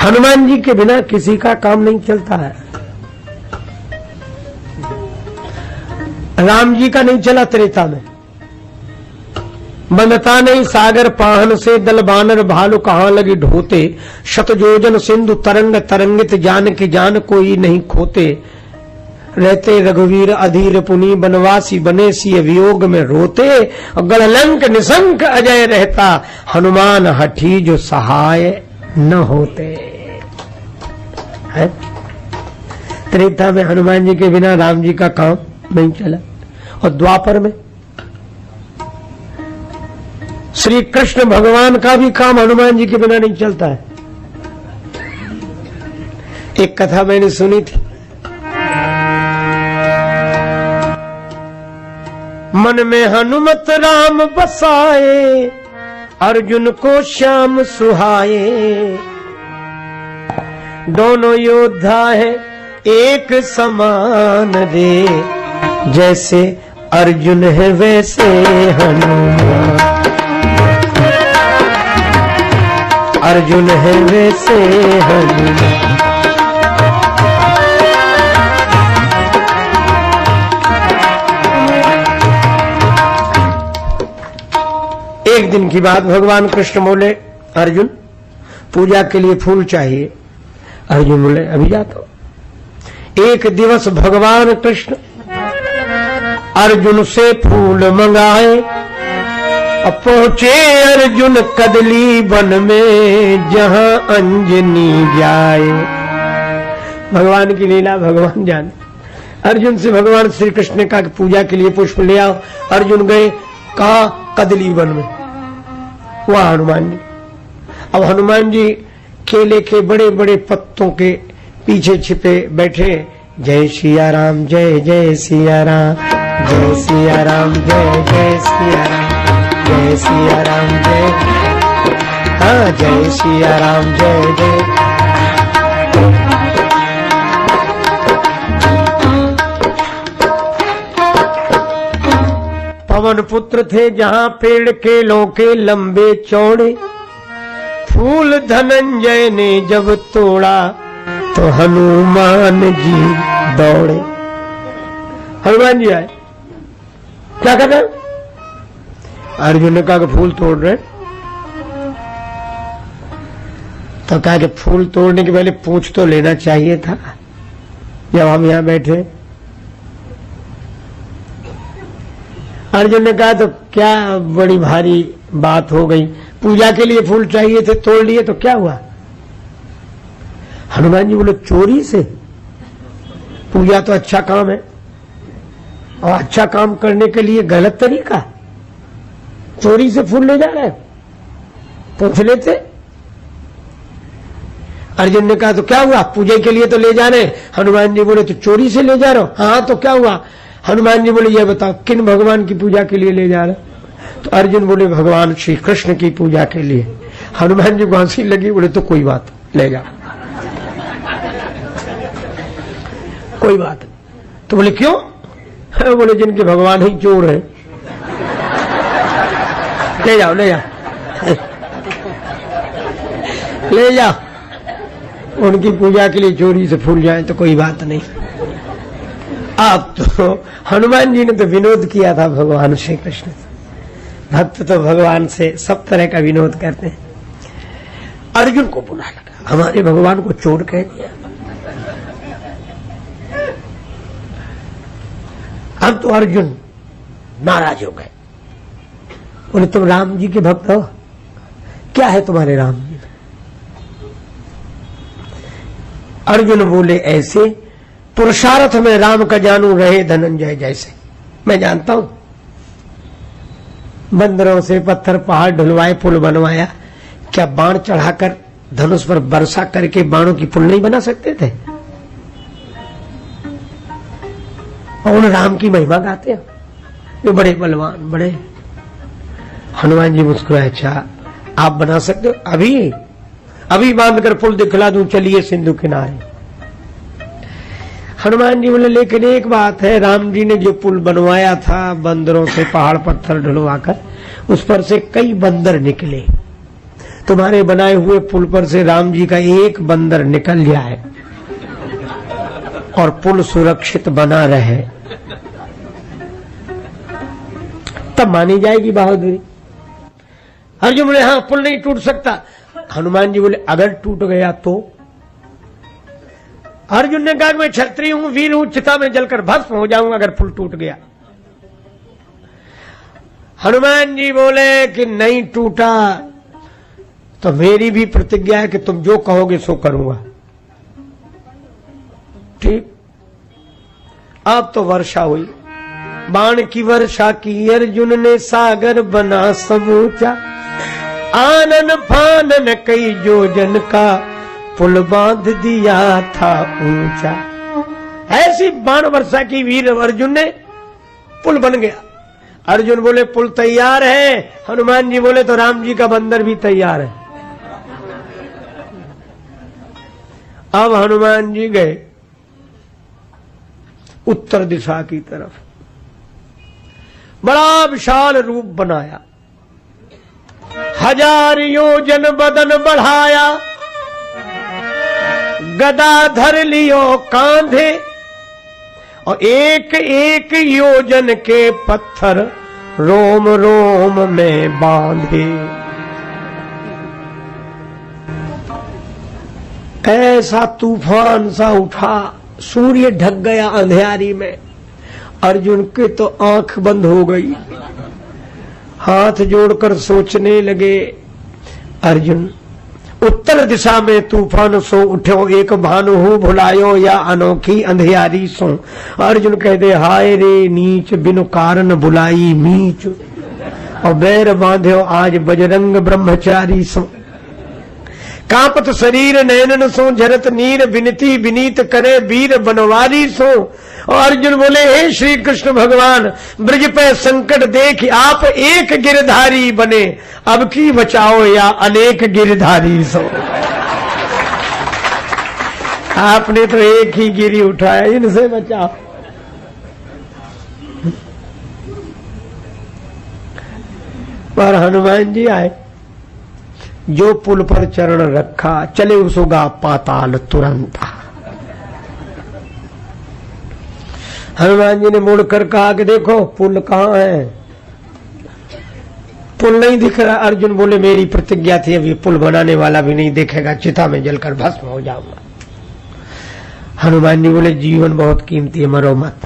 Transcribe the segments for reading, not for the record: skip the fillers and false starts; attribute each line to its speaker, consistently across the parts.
Speaker 1: हनुमान जी के बिना किसी का काम नहीं चलता है। राम जी का नहीं चला त्रेता में। बनता नहीं सागर पाहन से दल बानर भालू कहां लगी ढोते, शतजोजन सिंधु तरंग तरंगित जान के जान कोई नहीं खोते, रहते रघुवीर अधीर पुनि बनवासी बने सिय वियोग में रोते, गढ़लंक निशंक अजय रहता, हनुमान हठी जो सहाय न होते। है? त्रेता में हनुमान जी के बिना राम जी का काम नहीं चला। और द्वापर में श्री कृष्ण भगवान का भी काम हनुमान जी के बिना नहीं चलता है। एक कथा मैंने सुनी थी। मन में हनुमत राम बसाए, अर्जुन को श्याम सुहाए, दोनों योद्धा है एक समान रे, जैसे अर्जुन है वैसे हनुमान, अर्जुन है वैसे हनुमान। एक दिन की बात, भगवान कृष्ण बोले अर्जुन पूजा के लिए फूल चाहिए। अर्जुन बोले अभी जाता हूं। एक दिवस भगवान कृष्ण अर्जुन से फूल मंगाए, अब पहुंचे अर्जुन कदली वन में जहां अंजनी जाए। भगवान की लीला भगवान जाने। अर्जुन से भगवान श्री कृष्ण ने कहा कि पूजा के लिए पुष्प ले आओ। अर्जुन गए, कहा कदली वन में, वहां हनुमान जी। अब हनुमान जी केले के बड़े बड़े पत्तों के पीछे छिपे बैठे, जय सिया राम जय जय सिया राम, जय सिया राम जय जय सिया राम, जय सिया राम जय, हाँ जय सिया राम जय जय। पवन पुत्र थे जहां पेड़ केलों के लंबे चौड़े, फूल धनंजय ने जब तोड़ा तो हनुमान जी दौड़े। हनुमान जी आए, क्या कर रहे? अर्जुन ने कहा कि फूल तोड़ रहे। तो कहा कि फूल तोड़ने के पहले पूछ तो लेना चाहिए था जब हम यहां बैठे। अर्जुन ने कहा तो क्या बड़ी भारी बात हो गई, पूजा के लिए फूल चाहिए थे, तोड़ लिए तो क्या हुआ? हनुमान जी बोले चोरी से? पूजा तो अच्छा काम है, और अच्छा काम करने के लिए गलत तरीका, चोरी से फूल ले जा रहे, पूछ लेते। अर्जुन ने कहा तो क्या हुआ, पूजा के लिए तो ले जा रहे। हनुमान जी बोले तो चोरी से ले जा रहे हो? हाँ तो क्या हुआ? हनुमान जी बोले ये बताओ किन भगवान की पूजा के लिए ले जा रहे? तो अर्जुन बोले भगवान श्री कृष्ण की पूजा के लिए। हनुमान जी को हंसी लगी, बोले तो कोई बात, ले जा, कोई बात। तो बोले क्यों? बोले जिनके भगवान ही चोर है, ले जाओ ले जाओ ले जाओ, उनकी पूजा के लिए चोरी से फूल जाए तो कोई बात नहीं। आप तो हनुमान जी ने तो विनोद किया था भगवान श्री कृष्ण से। भक्त तो भगवान से सब तरह का विनोद करते हैं। अर्जुन को बुरा लगा, हमारे भगवान को चोर कह दिया। अब तो अर्जुन नाराज हो गए, बोले तुम राम जी के भक्त हो, क्या है तुम्हारे राम जी? अर्जुन बोले ऐसे पुरुषार्थ में राम का जानू रहे धनंजय जैसे। मैं जानता हूं, बंदरों से पत्थर पहाड़ ढुलवाए, पुल बनवाया, क्या बाण चढ़ाकर धनुष पर वर्षा करके बाणों की पुल नहीं बना सकते थे? और उन राम की महिमा गाते हैं, जो बड़े बलवान बड़े। हनुमान जी मुस्कुराए, अच्छा आप बना सकते हो? अभी अभी बांधकर पुल दिखला दूं, चलिए सिंधु किनारे। हनुमान जी बोले लेकिन एक बात है, राम जी ने जो पुल बनवाया था बंदरों से पहाड़ पत्थर ढुलवाकर, उस पर से कई बंदर निकले, तुम्हारे बनाए हुए पुल पर से राम जी का एक बंदर निकल जाए और पुल सुरक्षित बना रहे, तब मानी जाएगी बहादुरी। अर्जुन बोले हाँ पुल नहीं टूट सकता। हनुमान जी बोले अगर टूट गया तो? अर्जुन ने कहा मैं क्षत्रिय हूं, वीर हूं, चिता में जलकर भस्म हो जाऊंगा अगर पुल टूट गया। हनुमान जी बोले कि नहीं टूटा तो मेरी भी प्रतिज्ञा है कि तुम जो कहोगे सो करूंगा। ठीक। अब तो वर्षा हुई, बाण की वर्षा की अर्जुन ने, सागर बना समूचा, आनन फानन कई योजन का, पुल बांध दिया था ऊंचा। ऐसी बाण वर्षा की वीर अर्जुन ने, पुल बन गया। अर्जुन बोले पुल तैयार है। हनुमान जी बोले तो राम जी का बंदर भी तैयार है। अब हनुमान जी गए उत्तर दिशा की तरफ, बड़ा विशाल रूप बनाया, 1000 योजन बदन बढ़ाया, गदा धर लियो कांधे, और एक एक योजन के पत्थर रोम रोम में बांधे। ऐसा तूफान सा उठा, सूर्य ढक गया अंधेरी में। अर्जुन के तो आंख बंद हो गई, हाथ जोड़कर सोचने लगे। अर्जुन उत्तर दिशा में तूफान सो उठो, एक भानु हूं भुलायो या अनोखी अंधियारी सो। अर्जुन कहते हाय रे नीच, बिनु कारण बुलाई मीच, और बैर बांध्यो आज बजरंग ब्रह्मचारी सो। कांपत शरीर नयनन सो, झरत नीर विनती विनीत करे वीर बनवारी सो। और अर्जुन बोले हे श्री कृष्ण भगवान, ब्रज पे संकट देख आप एक गिरधारी बने, अब की बचाओ या अनेक गिरधारी सो। आपने तो एक ही गिरी उठाया, इनसे बचाओ। पर हनुमान जी आए, जो पुल पर चरण रखा, चले उसोगा पाताल तुरंत। हनुमान जी ने मुड़कर कहा कि देखो पुल कहां है? पुल नहीं दिख रहा। अर्जुन बोले मेरी प्रतिज्ञा थी, अभी पुल बनाने वाला भी नहीं देखेगा, चिता में जलकर भस्म हो जाऊंगा। हनुमान जी बोले जीवन बहुत कीमती है, मरो मत।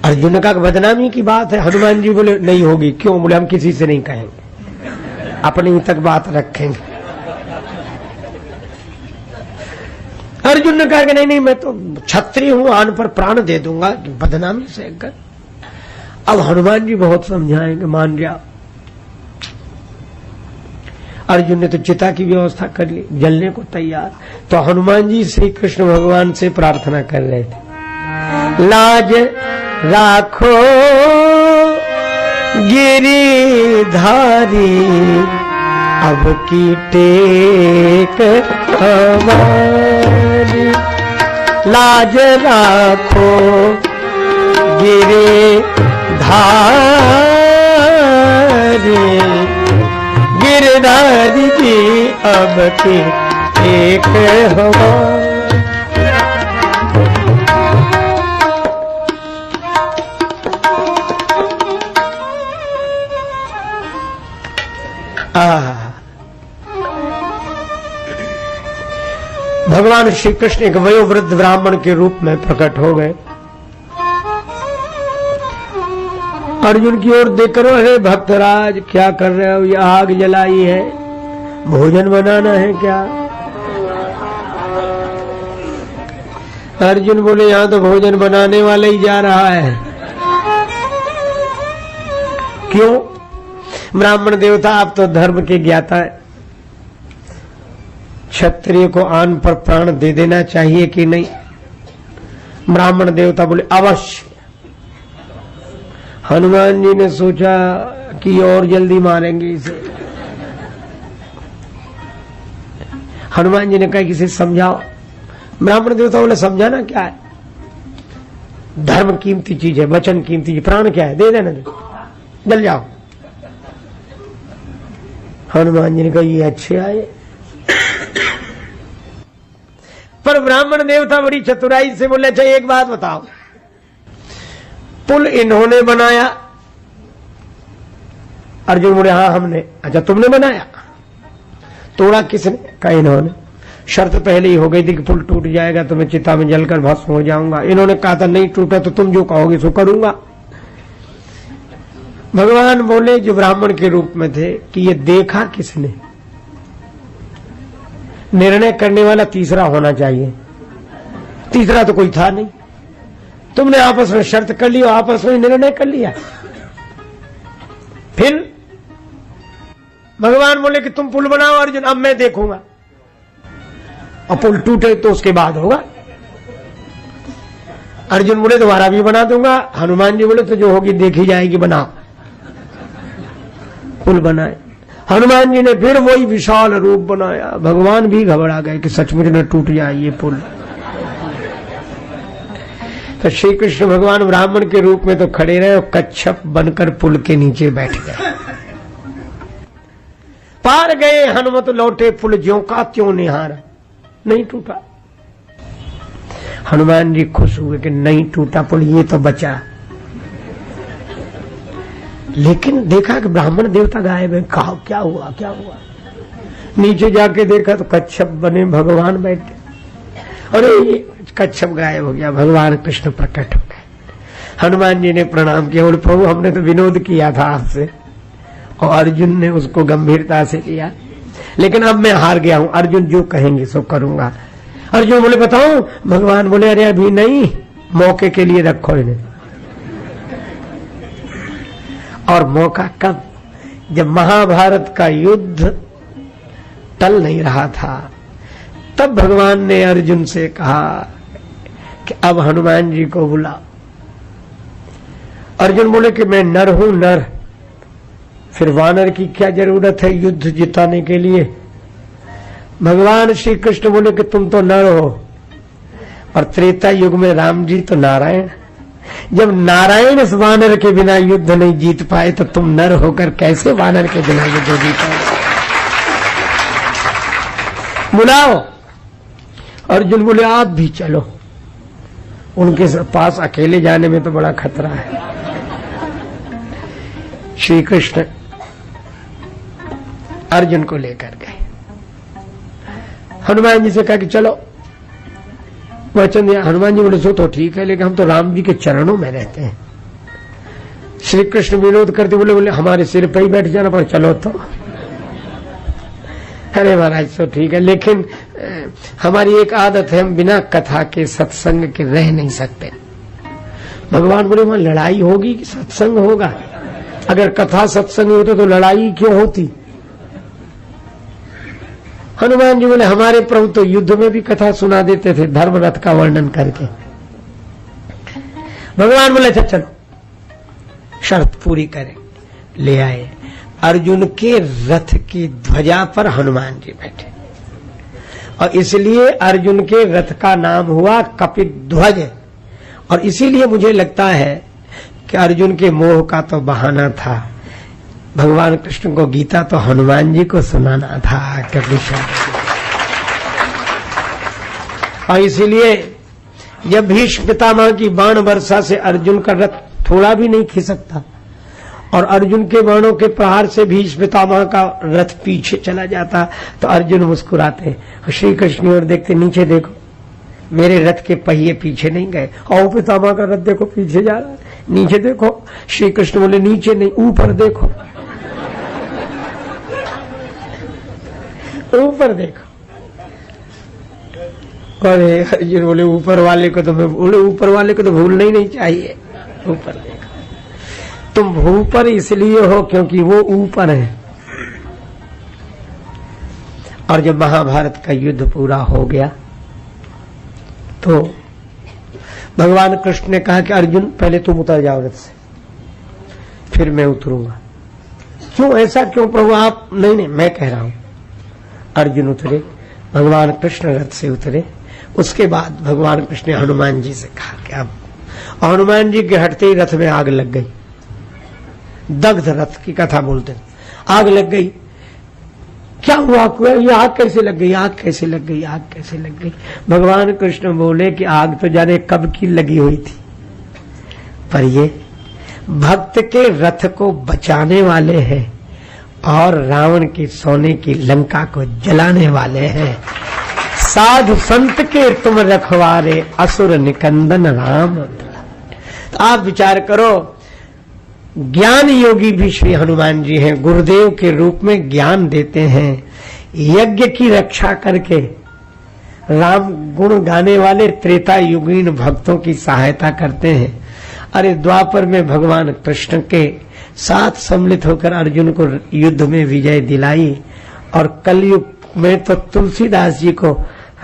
Speaker 1: अर्जुन ने कहा बदनामी की बात है। हनुमान जी बोले नहीं होगी। क्यों? बोले हम किसी से नहीं कहेंगे, अपनी ही तक बात रखेंगे। अर्जुन ने कहा कि नहीं मैं तो क्षत्रिय हूं, आन पर प्राण दे दूंगा, बदनामी से कर। अब हनुमान जी बहुत समझाएंगे, मान गया। अर्जुन ने तो चिता की व्यवस्था कर ली, जलने को तैयार। तो हनुमान जी श्री कृष्ण भगवान से प्रार्थना कर रहे थे, लाज राखो गिरिधारी, अब की टेक हमारी। लाज राखो गिरिधारी, गिरधारी की अब की टेक हमारी। भगवान श्री कृष्ण एक वयोवृद्ध ब्राह्मण के रूप में प्रकट हो गए। अर्जुन की ओर देखकर, अरे भक्तराज क्या कर रहे हो? ये आग जलाई है, भोजन बनाना है क्या? अर्जुन बोले यहां तो भोजन बनाने वाला ही जा रहा है। क्यों? ब्राह्मण देवता आप तो धर्म के ज्ञाता है, क्षत्रिय को आन पर प्राण दे देना चाहिए कि नहीं? ब्राह्मण देवता बोले अवश्य। हनुमान जी ने सोचा कि और जल्दी मारेंगे इसे। हनुमान जी ने कहा कि इसे समझाओ। ब्राह्मण देवता बोले समझाना क्या है? धर्म कीमती चीज है, वचन कीमती चीज, प्राण क्या है? दे देना, जल जाओ। हनुमान जी ने कहा ये अच्छे आए। पर ब्राह्मण देवता बड़ी चतुराई से बोले, अच्छा एक बात बताओ, पुल इन्होंने बनाया? अर्जुन बोले हाँ हमने। अच्छा तुमने बनाया? तोड़ा किसने? कहा इन्होंने। शर्त पहले ही हो गई थी कि पुल टूट जाएगा तो मैं चिता में जलकर भस्म हो जाऊंगा। इन्होंने कहा था नहीं टूटा तो तुम जो कहोगे सो करूंगा। भगवान बोले जो ब्राह्मण के रूप में थे कि ये देखा किसने? निर्णय करने वाला तीसरा होना चाहिए, तीसरा तो कोई था नहीं। तुमने आपस में शर्त कर ली और आपस में निर्णय कर लिया। फिर भगवान बोले कि तुम पुल बनाओ अर्जुन, अब मैं देखूंगा, और पुल टूटे तो उसके बाद होगा। अर्जुन बोले दोबारा भी बना दूंगा। हनुमान जी बोले तो जो होगी देखी जाएगी, बनाओ। पुल बनाए। हनुमान जी ने फिर वही विशाल रूप बनाया। भगवान भी घबरा गए कि सचमुच न टूट जाए ये पुल। तो श्री कृष्ण भगवान ब्राह्मण के रूप में तो खड़े रहे और कच्छप बनकर पुल के नीचे बैठ गए। पार गए हनुमत लौटे पुल ज्यों का त्यों निहार, नहीं टूटा। हनुमान जी खुश हुए कि नहीं टूटा पुल, ये तो बचा। लेकिन देखा कि ब्राह्मण देवता गायब है। कहा क्या हुआ क्या हुआ? नीचे जाके देखा तो कच्छप बने भगवान बैठे। अरे ये कच्छप गायब हो गया, भगवान कृष्ण प्रकट हो गए। हनुमान जी ने प्रणाम किया, बोले प्रभु हमने तो विनोद किया था आपसे। और अर्जुन ने उसको गंभीरता से लिया, लेकिन अब मैं हार गया हूं, अर्जुन जो कहेंगे सो करूंगा। अर्जुन बोले बताऊं? भगवान बोले अरे अभी नहीं, मौके के लिए रखो इन्हें। और मौका कब? जब महाभारत का युद्ध टल नहीं रहा था, तब भगवान ने अर्जुन से कहा कि अब हनुमान जी को बुला। अर्जुन बोले कि मैं नर हूं, नर, फिर वानर की क्या जरूरत है युद्ध जिताने के लिए? भगवान श्री कृष्ण बोले कि तुम तो नर हो, और त्रेता युग में राम जी तो नारायण। जब नारायण इस वानर के बिना युद्ध नहीं जीत पाए तो तुम नर होकर कैसे वानर के बिना युद्ध जीतोगे? बुलाओ। अर्जुन बोले आप भी चलो, उनके पास अकेले जाने में तो बड़ा खतरा है। श्री कृष्ण अर्जुन को लेकर गए। हनुमान जी से कहा कि चलो, वचन दिया। हनुमान जी बोले सो तो ठीक है, लेकिन हम तो राम जी के चरणों में रहते हैं। श्री कृष्ण विरोध करते बोले हमारे सिर पर ही बैठ जाना, पर चलो तो। अरे महाराज सो ठीक है, लेकिन हमारी एक आदत है, हम बिना कथा के सत्संग के रह नहीं सकते। भगवान बोले वहां लड़ाई होगी कि सत्संग होगा? अगर कथा सत्संग होता तो लड़ाई क्यों होती? हनुमान जी बोले हमारे प्रभु तो युद्ध में भी कथा सुना देते थे, धर्म रथ का वर्णन करके। भगवान बोले अच्छा चलो, शर्त पूरी करें। ले आए। अर्जुन के रथ की ध्वजा पर हनुमान जी बैठे, और इसलिए अर्जुन के रथ का नाम हुआ कपिध्वज। और इसीलिए मुझे लगता है कि अर्जुन के मोह का तो बहाना था, भगवान कृष्ण को गीता तो हनुमान जी को सुनाना था कपिशा। और इसीलिए जब भीष्म पितामह की बाण वर्षा से अर्जुन का रथ थोड़ा भी नहीं खिसकता, और अर्जुन के बाणों के प्रहार से भीष्म पितामह का रथ पीछे चला जाता, तो अर्जुन मुस्कुराते और श्री कृष्ण और देखते, नीचे देखो मेरे रथ के पहिए पीछे नहीं गए। और पितामह का रथ देखो पीछे जा रहा है, नीचे देखो। श्री कृष्ण बोले नीचे नहीं, ऊपर देखो, ऊपर देखो। अरे अर्जुन बोले ऊपर वाले को तो मैं बोले ऊपर वाले को तो भूलना ही नहीं चाहिए। ऊपर देखो, तुम भूपर इसलिए हो क्योंकि वो ऊपर है। और जब महाभारत का युद्ध पूरा हो गया तो भगवान कृष्ण ने कहा कि अर्जुन पहले तुम उतर जाओ रथ से, फिर मैं उतरूंगा। क्यों ऐसा क्यों प्रभु आप? नहीं नहीं मैं कह रहा हूं। अर्जुन उतरे, भगवान कृष्ण रथ से उतरे। उसके बाद भगवान कृष्ण ने हनुमान जी से कहा कि अब, हनुमान जी के हटते ही रथ में आग लग गई। दग्ध रथ की कथा बोलते, आग लग गई। क्या हुआ, ये आग कैसे लग गई, आग कैसे लग गई, आग कैसे लग गई। भगवान कृष्ण बोले कि आग तो जाने कब की लगी हुई थी, पर ये भक्त के रथ को बचाने वाले हैं और रावण की सोने की लंका को जलाने वाले हैं। साधु संत के तुम रखवारे, असुर निकंदन राम। तो आप विचार करो, ज्ञान योगी भी श्री हनुमान जी हैं, गुरुदेव के रूप में ज्ञान देते हैं, यज्ञ की रक्षा करके राम गुण गाने वाले त्रेता युगीन भक्तों की सहायता करते हैं। अरे द्वापर में भगवान कृष्ण के साथ सम्मिलित होकर अर्जुन को युद्ध में विजय दिलाई, और कलयुग में तो तुलसीदास जी को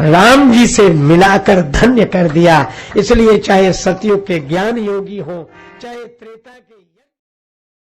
Speaker 1: राम जी से मिलाकर धन्य कर दिया। इसलिए चाहे सतयुग के ज्ञान योगी हो, चाहे त्रेता के